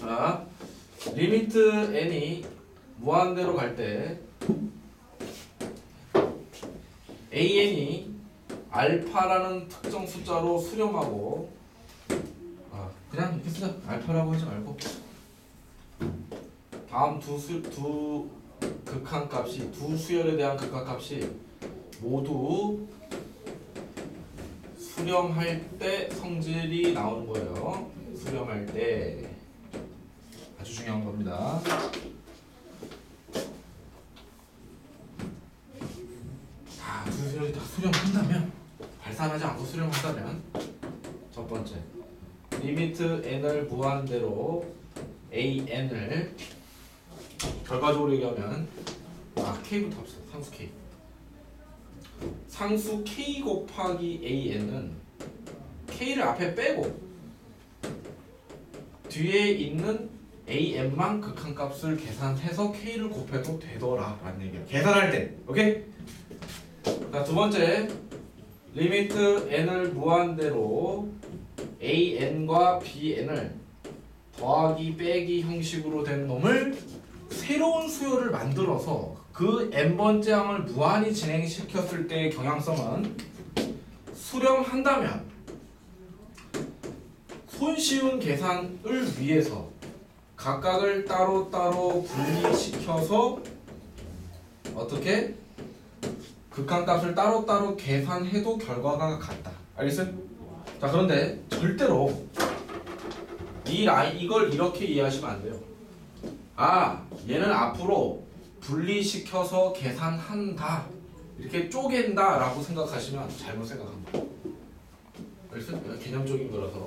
자, 리미트 n이 무한대로 갈 때 an이 알파라는 특정 숫자로 수렴하고 그냥 이렇게 쓰자. 알파라고 하지 말고 다음 두 극한값이 두 수열에 대한 극한값이 모두 수렴할 때 성질이 나오는 거예요. 수렴할 때 아주 중요한 겁니다. 두 수열이 다 수렴한다면, 발산하지 않고 수렴한다면, 첫 번째 리미트 n을 무한대로 an을 결과적으로 얘기하면 k부터 합시다. 상수 k. 상수 k 곱하기 an은 k를 앞에 빼고 뒤에 있는 an만 극한값을 계산해서 k를 곱해도 되더라 라는 얘기야. 계산할 때. 오케이? 자, 두 번째 리미트 n을 무한대로 an과 bn을 더하기 빼기 형식으로 된 놈을 새로운 수열을 만들어서 그 n번째 항을 무한히 진행시켰을 때의 경향성은 수렴한다면 손쉬운 계산을 위해서 각각을 따로따로 분리시켜서 어떻게? 극한값을 따로따로 계산해도 결과가 같다. 알겠어요? 자, 그런데 절대로 이걸 이렇게 이해하시면 안 돼요. 얘는 앞으로 분리시켜서 계산한다, 이렇게 쪼갠다 라고 생각하시면 잘못 생각합니다. 알겠어요? 개념적인 거라서.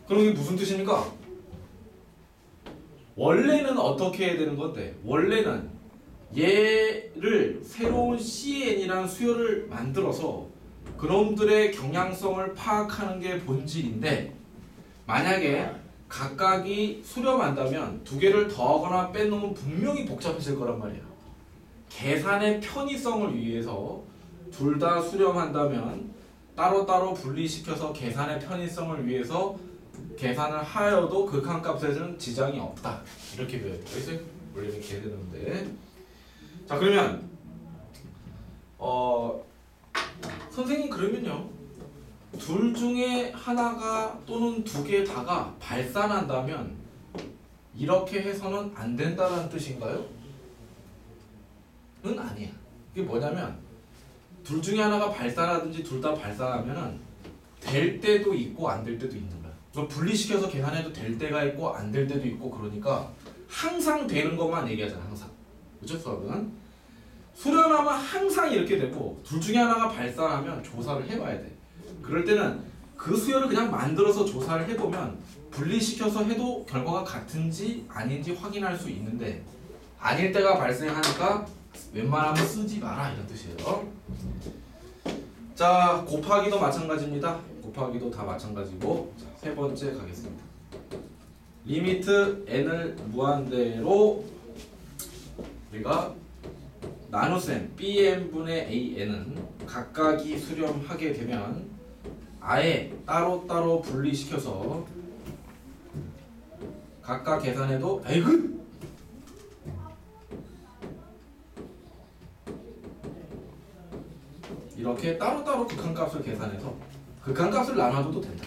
그럼 이게 무슨 뜻입니까? 원래는 어떻게 해야 되는 건데, 원래는 얘를 새로운 CN이라는 수열을 만들어서 그놈들의 경향성을 파악하는 게 본질인데, 만약에 각각이 수렴한다면 두 개를 더하거나 빼놓으면 분명히 복잡해질 거란 말이야. 계산의 편의성을 위해서 둘 다 수렴한다면 따로따로 분리시켜서 계산의 편의성을 위해서 계산을 하여도 극한값에서는 지장이 없다, 이렇게 배워요. 알겠어요? 원래 이렇게 해야 되는데. 자, 그러면 선생님, 그러면요, 둘 중에 하나가 또는 두 개 다가 발산한다면 이렇게 해서는 안 된다는 뜻인가요? 는 아니야. 이게 뭐냐면, 둘 중에 하나가 발산하든지 둘 다 발산하면은 될 때도 있고 안 될 때도 있는 거야. 그럼 분리시켜서 계산해도 될 때가 있고 안 될 때도 있고, 그러니까 항상 되는 것만 얘기하잖아. 항상. 그렇죠? 수학은 수렴하면 항상 이렇게 되고, 둘 중에 하나가 발산하면 조사를 해봐야 돼. 그럴 때는 그 수열을 그냥 만들어서 조사를 해보면 분리시켜서 해도 결과가 같은지 아닌지 확인할 수 있는데, 아닐 때가 발생하니까 웬만하면 쓰지 마라, 이런 뜻이에요. 자, 곱하기도 마찬가지입니다. 곱하기도 다 마찬가지고. 자, 세 번째 가겠습니다. 리미트 n을 무한대로 우리가 나눗셈 bn분의 an은 각각이 수렴하게 되면 아예 따로따로 분리시켜서 각각 계산해도 에이그! 이렇게 따로따로 극한값을 계산해서 극한값을 나눠줘도 된다.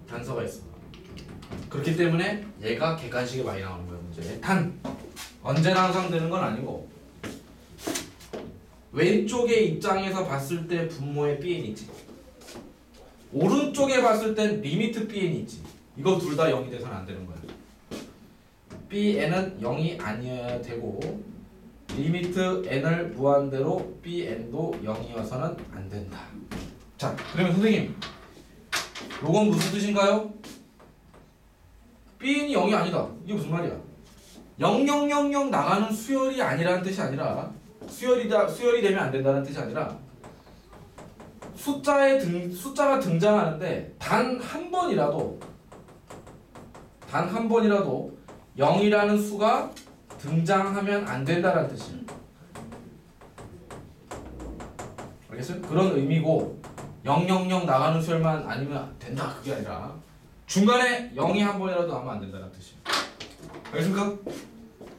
단서가 있어. 그렇기 때문에 얘가 객관식에 많이 나오는 거야, 문제. 언제나 항상 되는 건 아니고, 왼쪽의 입장에서 봤을 때 분모의 bn이 있지, 오른쪽에 봤을 땐 리미트 bn이 있지. 이거 둘 다 0이 돼서는 안 되는 거야. bn은 0이 아니어야 되고, 리미트 n을 무한대로 bn도 0이어서는 안 된다. 자, 그러면 선생님, 요건 무슨 뜻인가요? bn이 0이 아니다, 이게 무슨 말이야? 0000 나가는 수열이 아니라는 뜻이 아니라, 수열이 되면 안 된다는 뜻이 아니라, 숫자가 등장하는데 단 한 번이라도 0이라는 수가 등장하면 안 된다는 뜻이에요. 알겠어요? 그런 의미고, 000 나가는 수열만 아니면 된다, 그게 아니라 중간에 0이 한 번이라도 나오면 안 된다는 뜻이에요. 알겠습니까?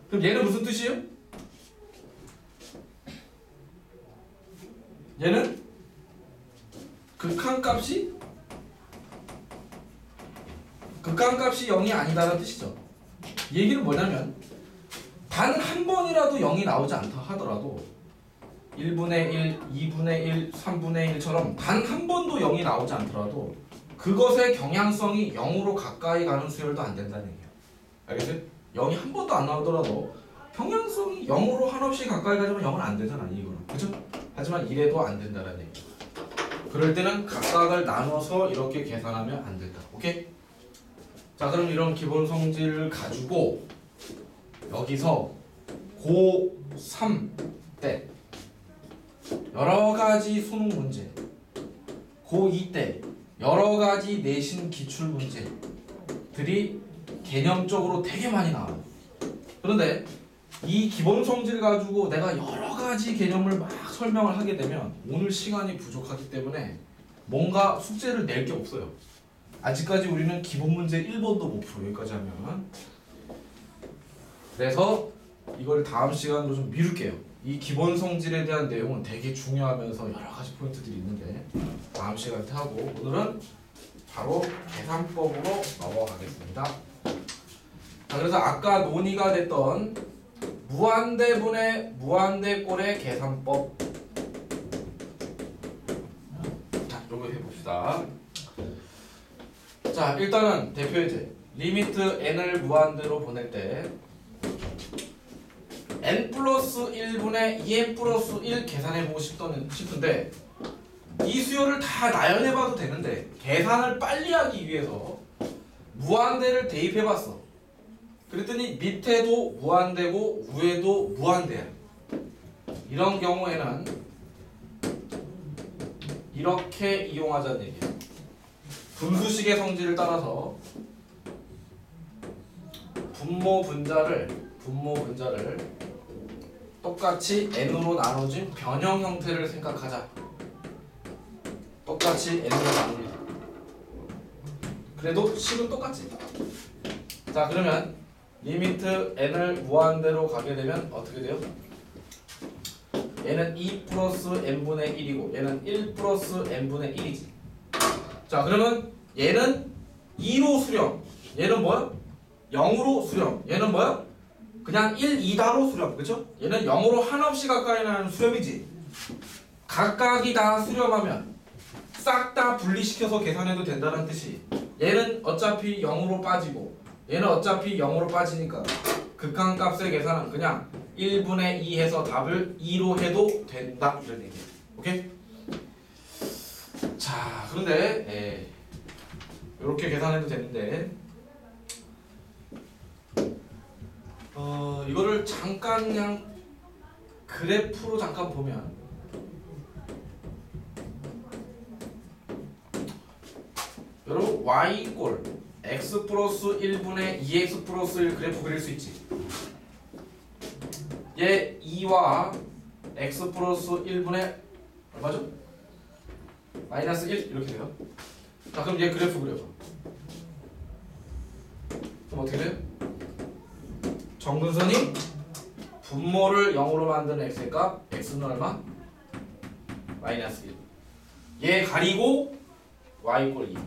그럼 얘는 무슨 뜻이에요? 얘는 극한값이 0이 아니다라는 뜻이죠. 이 얘기는 뭐냐면 단 한 번이라도 0이 나오지 않다 하더라도 1분의 1, 2분의 1, 3분의 1처럼 단 한 번도 0이 나오지 않더라도 그것의 경향성이 0으로 가까이 가는 수열도 안 된다는 얘기예요. 알겠어요? 0이 한 번도 안 나오더라도 경향성이 0으로 한없이 가까이 가려면 0은 안 되잖아, 이거는. 그죠? 하지만 이래도 안 된다는 얘기예요. 그럴 때는 각각을 나눠서 이렇게 계산하면 안 된다. 오케이? 자, 그럼 이런 기본 성질을 가지고 여기서 고3 때 여러 가지 수능 문제, 고2 때 여러 가지 내신 기출 문제들이 개념적으로 되게 많이 나와요. 그런데 이 기본 성질 가지고 내가 여러 가지 개념을 막 설명을 하게 되면 오늘 시간이 부족하기 때문에 뭔가 숙제를 낼 게 없어요. 아직까지 우리는 기본 문제 1번도 못 풀어, 여기까지 하면. 그래서 이걸 다음 시간으로 좀 미룰게요. 이 기본 성질에 대한 내용은 되게 중요하면서 여러 가지 포인트들이 있는데 다음 시간에 하고, 오늘은 바로 계산법으로 넘어가겠습니다. 자, 그래서 아까 논의가 됐던 무한대분의 무한대꼴의 계산법, 자, 요거 해봅시다. 자, 일단은 대표 예제 리미트 n을 무한대로 보낼 때 n 플러스 1분의 2n 플러스 1 계산해보고 싶은데 이 수열을 다 나열해봐도 되는데 계산을 빨리 하기 위해서 무한대를 대입해봤어. 그랬더니 밑에도 무한대고 위에도 무한대야. 이런 경우에는 이렇게 이용하자는 얘기야. 분수식의 성질을 따라서 분모 분자를 똑같이 n으로 나눠진 변형 형태를 생각하자. 똑같이 n으로 나눕니다. 그래도 식은 똑같지. 자, 그러면 리미트 n을 무한대로 가게 되면 어떻게 돼요? 얘는 2 플러스 n분의 1이고 얘는 1 플러스 n분의 1이지. 자, 그러면 얘는 2로 수렴, 얘는 뭐야? 0으로 수렴, 얘는 뭐야? 그냥 1, 2다로 수렴, 그쵸? 얘는 0으로 한없이 가까이 나는 수렴이지. 각각이 다 수렴하면 싹 다 분리시켜서 계산해도 된다는 뜻이, 얘는 어차피 0으로 빠지고 얘는 어차피 0으로 빠지니까 극한값의 계산은 그냥 1분의 2 해서 답을 2로 해도 된다, 이런 얘기예요. 오케이? 자, 그런데 이렇게 계산해도 되는데 이거를 잠깐 그냥 그래프로 잠깐 보면 여러분 y꼴 x 플러스 1분의 2x 플러스 1 그래프 그릴 수 있지. 얘 2와 x 플러스 1분의 얼마죠? 마이너스 1 이렇게 돼요. 자, 그럼 얘 그래프 그려봐. 그럼 어떻게 돼요? 정근선이 분모를 0으로 만드는 x의 값 x는 얼마? 마이너스 1. 얘 가리고 y 꼴 2.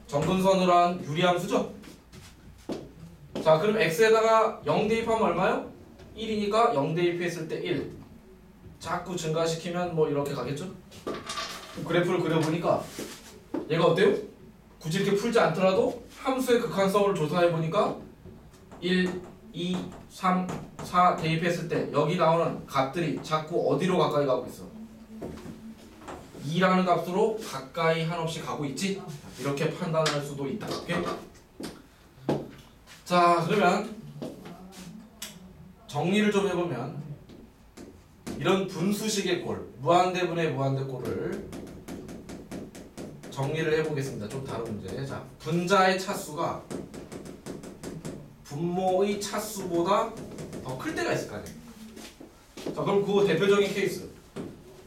정근선으로 한 유리함수죠? 자, 그럼 x에다가 0 대입하면 얼마요? 1이니까 0 대입했을 때 1. 자꾸 증가시키면 뭐 이렇게 가겠죠? 그래프를 그려보니까 얘가 어때요? 굳이 이렇게 풀지 않더라도 함수의 극한성을 조사해보니까 1, 2, 3, 4 대입했을 때 여기 나오는 값들이 자꾸 어디로 가까이 가고 있어? 2라는 값으로 가까이 한없이 가고 있지? 이렇게 판단할 수도 있다. 오케이? 자, 그러면 정리를 좀 해보면 이런 분수식의 꼴, 무한대분의 무한대꼴을 정리를 해보겠습니다. 좀 다른 문제. 자, 분자의 차수가 분모의 차수보다 더 클 때가 있을 거 아니에요. 자, 그럼 그 대표적인 케이스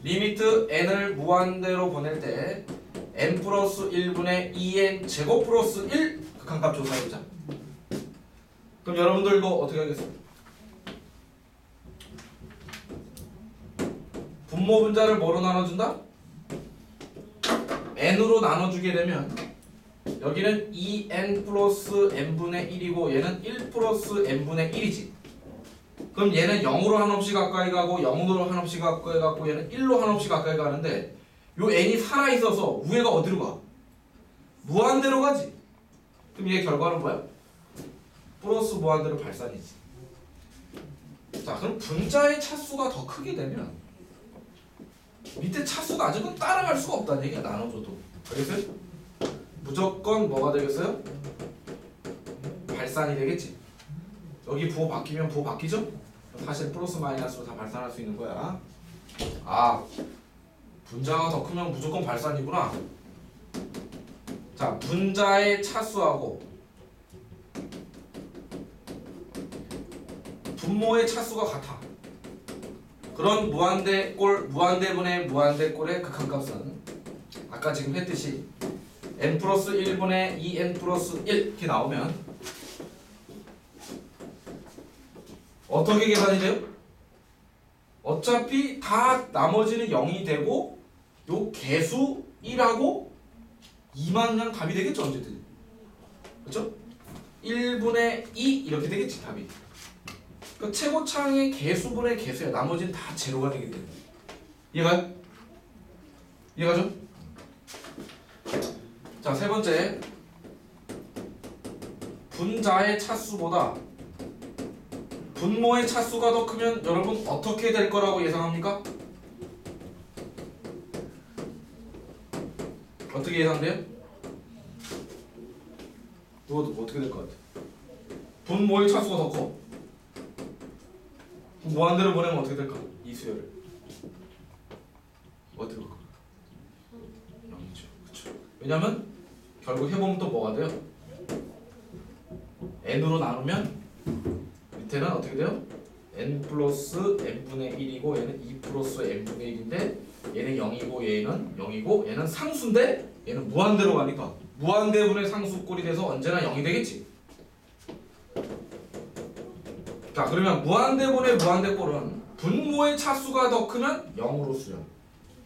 리미트 n을 무한대로 보낼 때 n 플러스 1분의 2n 제곱 플러스 1 극한값 조사해보자. 그럼 여러분들 이거 어떻게 하겠어요? 분모 분자를 뭐로 나눠준다? n으로 나눠주게 되면 여기는 2n 플러스 n분의 1이고 얘는 1 플러스 n분의 1이지. 그럼 얘는 0으로 한없이 가까이 가고 0으로 한없이 가까이 가고 얘는 1로 한없이 가까이 가는데 요 n이 살아있어서 위에가 어디로 가? 무한대로 가지. 그럼 얘 결과는 뭐야? 플러스 무한대로 발산이지. 자, 그럼 분자의 차수가 더 크게 되면 밑에 차수가 아직은 따라갈 수가 없다는 얘기야. 나눠줘도. 알겠어요? 무조건 뭐가 되겠어요? 발산이 되겠지. 여기 부호 바뀌면 부호 바뀌죠? 사실 플러스 마이너스로 다 발산할 수 있는 거야. 아, 분자가 더 크면 무조건 발산이구나. 자, 분자의 차수하고 분모의 차수가 같아. 그런 무한대분의 무한대꼴의 극한값은 아까 지금 했듯이 n 플러스 1분의 2n 플러스 1 이렇게 나오면 어떻게 계산이 돼요? 어차피 다 나머지는 0이 되고 요 개수 1하고 2만 그냥 답이 되겠죠, 언제든. 그렇죠? 1분의 2 이렇게 되겠지, 답이. 그 최고창의 개수분의 개수야. 나머지는 다 제로가 되게 돼요. 이해가요? 이해가죠? 자, 세 번째. 분자의 차수보다 분모의 차수가 더 크면 여러분 어떻게 될 거라고 예상합니까? 어떻게 예상돼요? 이거 어떻게 될 것 같아? 분모의 차수가 더 커. 무한대로 보내면 어떻게 될까? 이 수열을 어떻게 될까? 0이죠. 그쵸? 왜냐면 결국 해보면 또 뭐가 돼요? n으로 나누면 밑에는 어떻게 돼요? n 플러스 n분의 1이고 얘는 2 플러스 n분의 1인데 얘는 0이고 얘는 0이고 얘는 상수인데 얘는 무한대로 가니까 무한대분의 상수꼴이 돼서 언제나 0이 되겠지. 자, 그러면 무한대분의 무한대꼴은 분모의 차수가 더 크면 0으로 수렴,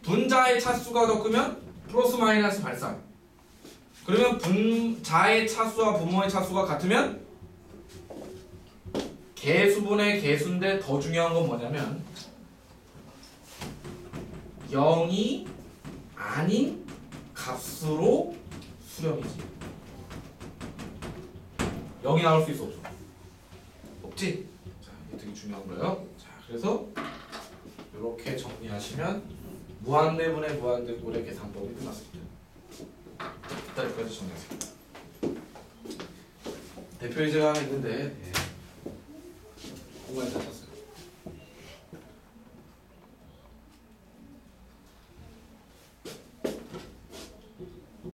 분자의 차수가 더 크면 플러스 마이너스 발산. 그러면 분자의 차수와 분모의 차수가 같으면 개수분의 개수인데 더 중요한 건 뭐냐면 0이 아닌 값으로 수렴이지. 0이 나올 수 있어, 없어? 없지? 자, 이게 되게 중요한 거예요. 자, 그래서 이렇게 정리하시면 무한대분의 무한대꼴의 계산법이 끝났습니다. 일단 여기까지 정리하세요. 대표 예제가 하나 있는데 공부에 다쳤어요.